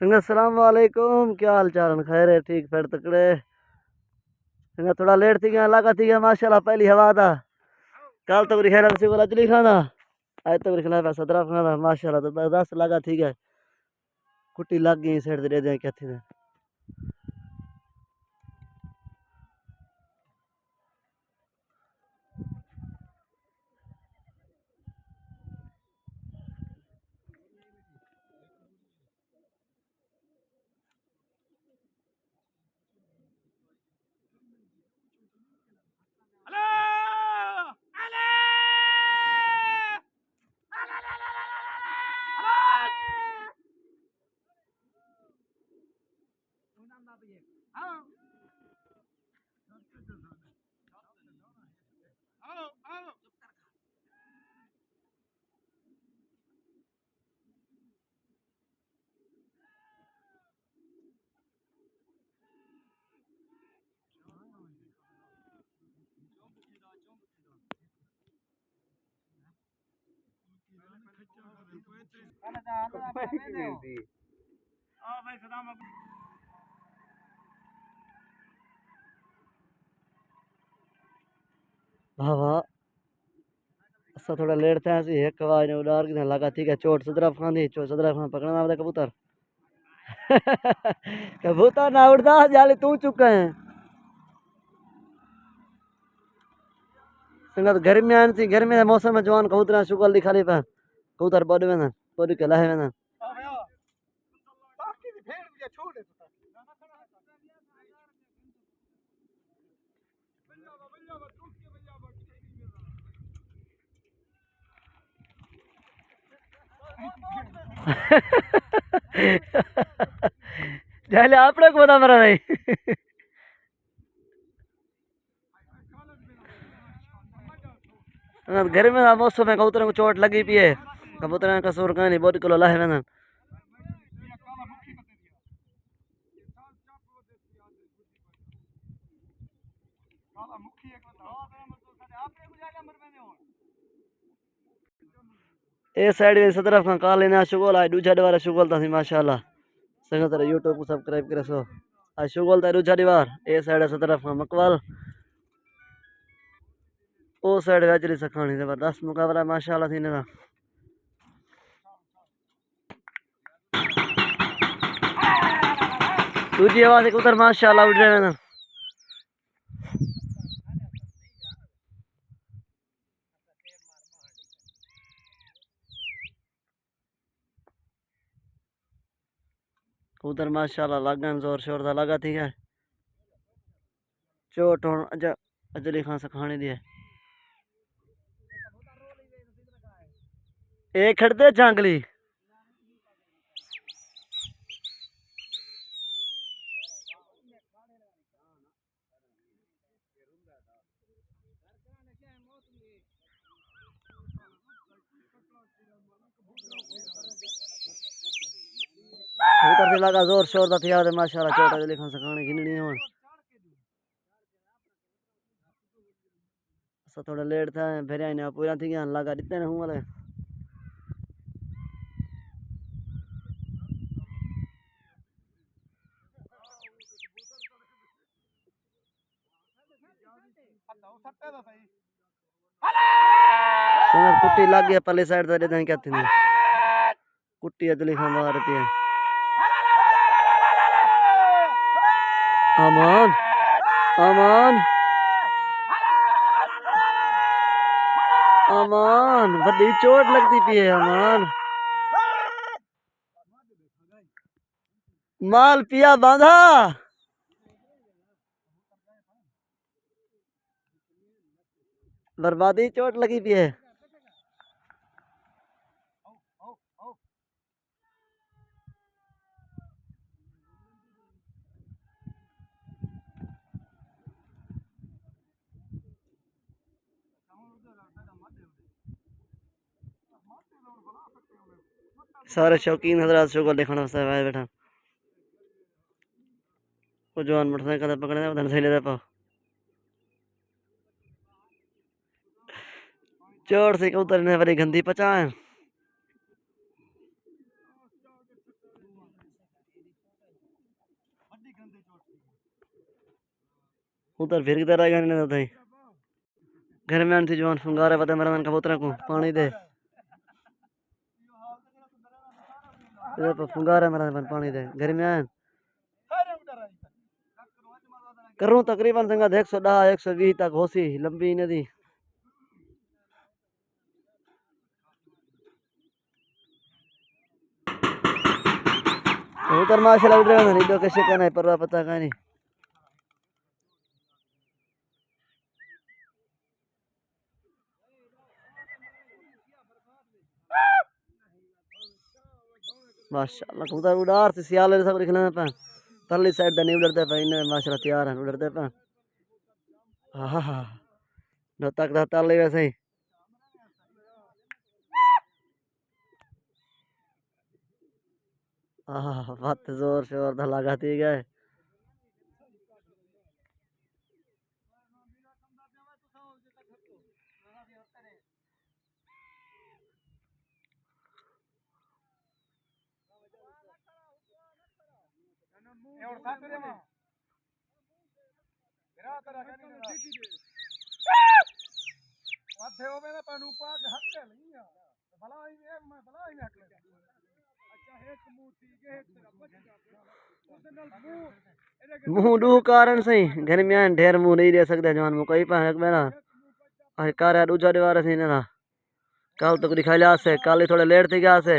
संगत सलाम वालेकुम, क्या हाल चाल? खैर है, ठीक फिर तकड़े। संगत थोड़ा लेट थी गया, लगा थी गया माशाल्लाह पहली हवा था। कल तो मेरी खैर से बोला अजली खाना, आज तो मेरे खिलाफ 17 खाना माशाल्लाह, तो बस 10 लगा थी गया। कुट्टी लग गई साइड दे दे क्या थी। वाह वाह, असा थोड़ा लेट थे ऐसी एक आवाज ने उडार के लगा ठीक है। चोट सदरा खानी, चोट सदरा खान पकड़ना वाला कबूतर। कबूतर ना उड़दा जाले तू चुका है। संगत गर्मी आन थी, गर्मी के मौसम में जवान कबूतर शुगल दिखा ली पे कबूतर बड़ वेना बड़ के लहे वेना। जाले आपने को बता मरा नहीं। गर्मी का मौसम में कबूतर को चोट लगी पी है। कबूतर का कसूर का नहीं, बड़ किलो लहे वेना। ए साइड में सदरफ का काल लेना शुगल आज दूजा दवारा शुगल था माशाल्लाह। संगत रे यूट्यूब को सब्सक्राइब करे सो। आज शुगल था दूजा दीवार ए साइड सदरफ का मकवाल ओ साइड वेजरी सखानी जबरदस्त मुकाबला माशाल्लाह थी ना। दूजी आवाज से कबूतर माशाल्लाह उड़ रहे हैं। कबूतर माशाल्लाह लगन जोर शोर दा लगा ठीक है। चोट होन अजली खान सखानी दी है। ए खड़दे जांगली कबूतर से लगा जोर शोर दा थिया माशाल्लाह। चोट अजली खान सखानी गिननी होन सा थोड़ा लेट था फिर आने पूरा थी गया लगा दिते ने हूं वाले। संगत कुट्टी लग गया पल्ले साइड दे दें क्या थी कुट्टी अजली खान मारती है। अमान अमान अमान बड़ी चोट लगती पी है अमान। माल पिया बांधा बर्बादी चोट लगी पी है। सारे शौकीन हजरात शो को देखना है बैठा वो जवान मोटरसाइकिल पकड़ने उधर से ले पाओ चोट से उतरने वाली गंदी पचा है। उधर फिर किधर आएगा नहीं तो घर में थी जवान फुंगारे पता मेरा मन कबूतर को पानी दे इधर पर फुंगारे मेरा मन पानी दे घर में आए करूँ तकरीबन संगा 110 120 तक होसी लंबी नदी उधर माशाल्लाह उधर नहीं तो कैसे करना है परवा पता का नहीं माशाल्लाह कबूतर उड़ार से सियाल सब निकलना पे परली साइड दा नहीं उड़ते पे इन माशाल्लाह तैयार हैं उड़ते पे हां हां न तक दा ताले वैसे ही हां बात जोर शोर दा लगाती गए मुंह दू कारण सही घर में आन ढेर मुंह नहीं दे सकते जवान मुंह कोई पा मेरा आज कार दूजा दीवार से ना कल तो दिखाई लिया से कल थोड़े लेट थी गया से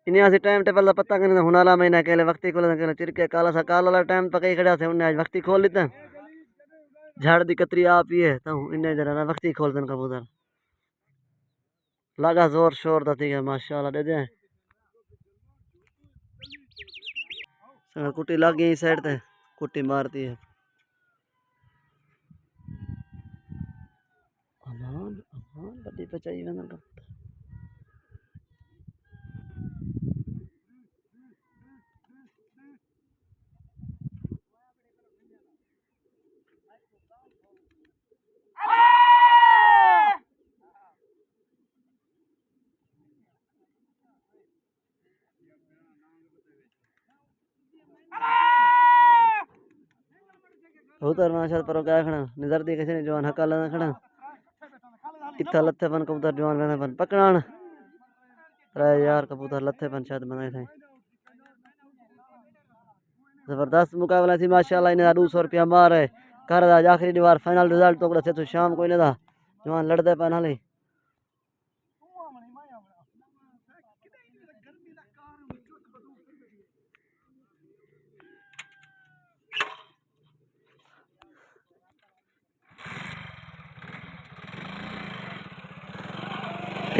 इन्हें आज टाइम टेबल का पता करना हुनाला महीना केले वक्ती खोल के चिरके काला सा काला वाला टाइम पकई खड़ा से उन्हें आज वक्ती खोल लेते झाड़ दी कतरी आप ही है तो इन्हें जरा ना वक्ती खोल देन कबूतर लगा जोर शोर था ठीक है माशाल्लाह दे दे कुट्टी लग गई साइड ते कुट्टी मारती है अमान अमान बड़ी बचाई बंदर का उधर माशाल्लाह पर क्या खड़ा नजर दी कैसे जवान हका लगा खड़ा इतना लत्थे पन कबूतर जवान बना पन पकड़ान अरे यार कबूतर लत्थे पन शायद बनाए थे जबरदस्त मुकाबला थी माशाल्लाह इन्हें 200 रुपया मार है कर आज आखिरी दीवार फाइनल रिजल्ट तो शाम को इन्हें था जवान लड़ते पन हाली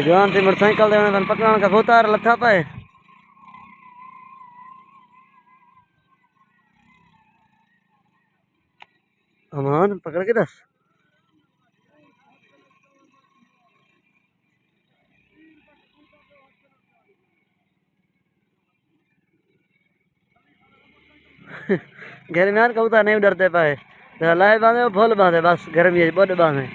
जवान से मोटरसाइकिल दे पकड़ान का कबूतर लत्था पे अमान पकड़ के दस घर में कबूतर नहीं डरते पाए लाए बांधे फुल बांधे बस गर्मी है बड़ बांधे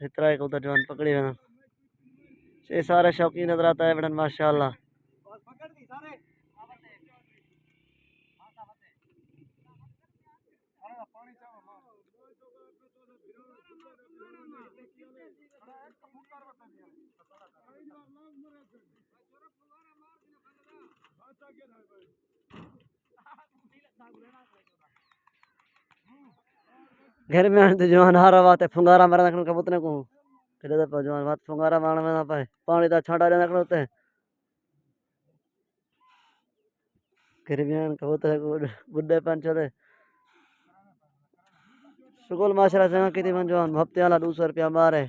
इतना कबूतर जवान पकड़ी बना ये सारे शौकीन नजर आता है बड़न माशाल्लाह घर में आने तो जवान हारा बात है फुंगारा मारा रखने कबूतर को फिर तो जवान बात फुंगारा मारने में ना पाए पानी दा छांटा देना होते हैं घर में आने कबूतर को बुड्ढे पंच होते सुकुल माशाल्लाह से कितनी मन जवान हफ्ते वाला 200 रुपया मारे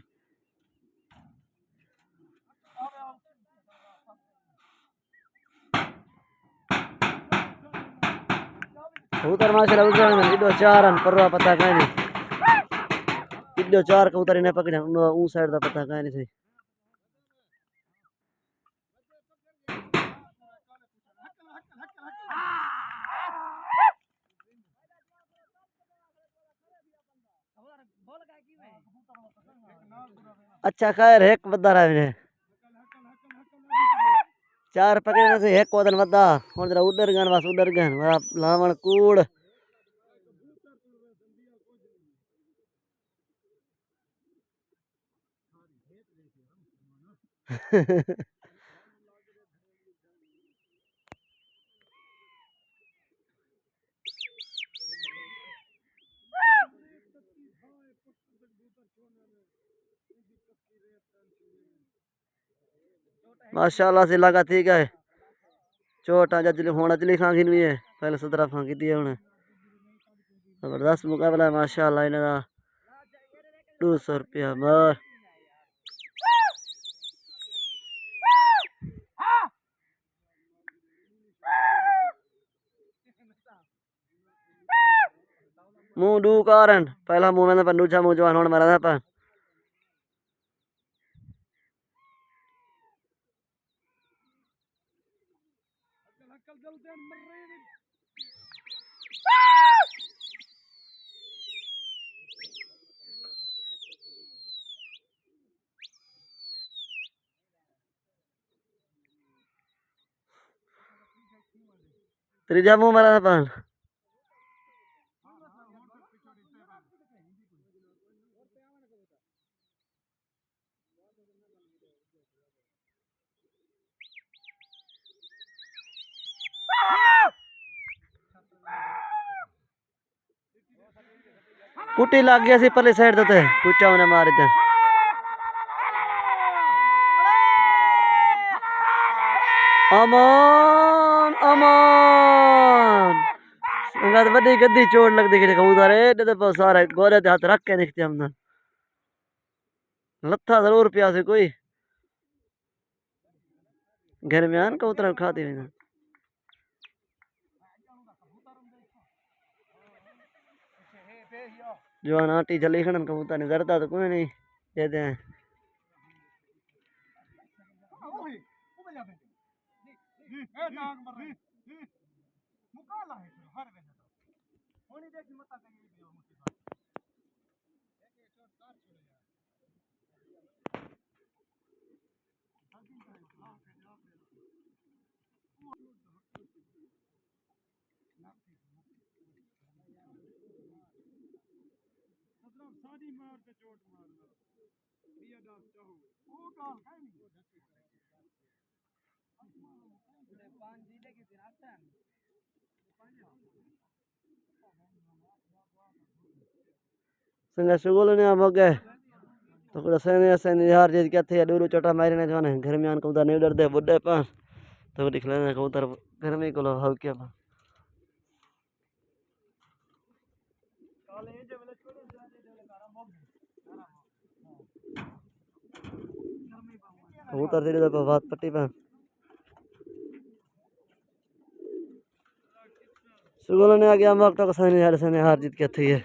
कबूतर माशाल्लाह उधर में इधर चारन परवा पता कहीं नहीं इधर चार कबूतर इन्हें पकड़े ऊ साइड दा पता कहीं नहीं अच्छा खैर एक बद्दा रहा मैंने 4 पकड़ने से एक कोदन बद्दा और जरा उधर गन बस उधर गन लावण कूड़ माशाल्लाह से लगा ठीक है चोट जजली होना जली खां की है पहले 17 खां की है उन्हें जबरदस्त मुकाबला है माशाल्लाह इन्हें 200 रुपया मार मुंह डू कारण पहला मुंह में दूजा मुंह जवान होने मारा था पर त्रीजा मुंह मारा था पर कुटी लग गया सी परली साइड ते कुचा उन्हें मार दे अमान अमान संगत बड़ी गद्दी चोट लगती कि कबूतर है तो सारे गोरे ते हाथ रख के दिखते हमने लत्था जरूर पिया से कोई घर में आन कबूतर खाते हुए जो आंटी जली खड़न कबूतर ने डरता तो कोई नहीं देते हैं संगा सुगोल ने आ मगे तो कुछ सैने सैने यार जीत क्या थे दूर चोटा मारे ने जाने घर में आन कबूतर नहीं डरते बुड्ढे पा तो दिख लेना कबूतर घर में को लो हाउ क्या पा कबूतर तेरे तो बात पट्टी पा सुगोल ने आ गया मग तो सैने हार जीत क्या थी है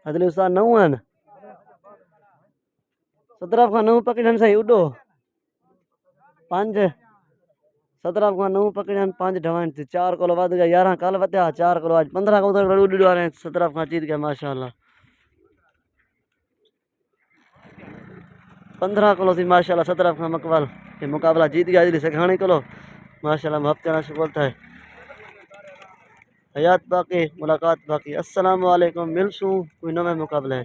अदले उसा नौन 17 का 9 पकड़न सही उडो 5 17 का 9 पकड़न 5 ढवान थी 4 किलो वध गया 11 कल वत्या 4 किलो आज 15 का उधर उड़ रहे 17 का जीत गया माशाल्लाह 15 किलो थी माशाल्लाह 17 का मकबल ये मुकाबला जीत गया इसलिए सखाने किलो माशाल्लाह हम हफ्ते ना शुक्र था हयात बाकी मुलाकात बाकी अस्सलाम वालेकुम मिलसूं कोई नवे मुकाबले